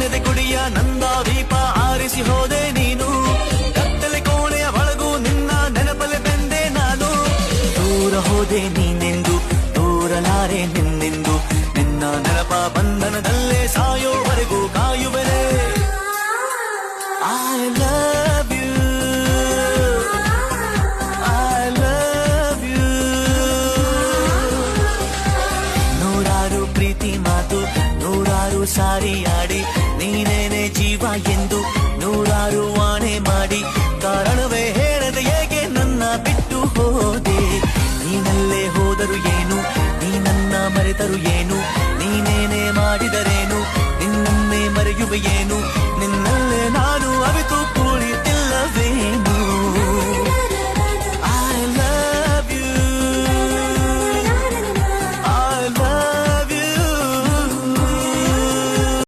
ನನ್ನೆದೆ ಗುಡಿಯ ನಂದ ದೀಪ ಆರಿಸಿ ಹೋದೆ ನೀನು. ಕತ್ತಲೆ ಕೋಣೆಯ ಒಳಗೂ ನಿನ್ನ ನೆನಪಲೆ ಬೆಂದೆ ನಾನು. ದೂರ ಹೋದೆ ನೀನೆಂದು ದೂರಲಾರೆ ನಿನ್ನೆಂದು, ನಿನ್ನ ನೆನಪ ಬಂಧನದಲ್ಲೇ ಸಾಯೋವರೆಗೂ ಕಾಯುವೆನೆ. I love you, I love you. ನೂರಾರು ಪ್ರೀತಿ ಮಾತು ನೂರಾರು ಸಾರಿ ಆಡಿ ನೀನೇನೆ ಜೀವ ಎಂದು, ನೂರಾರು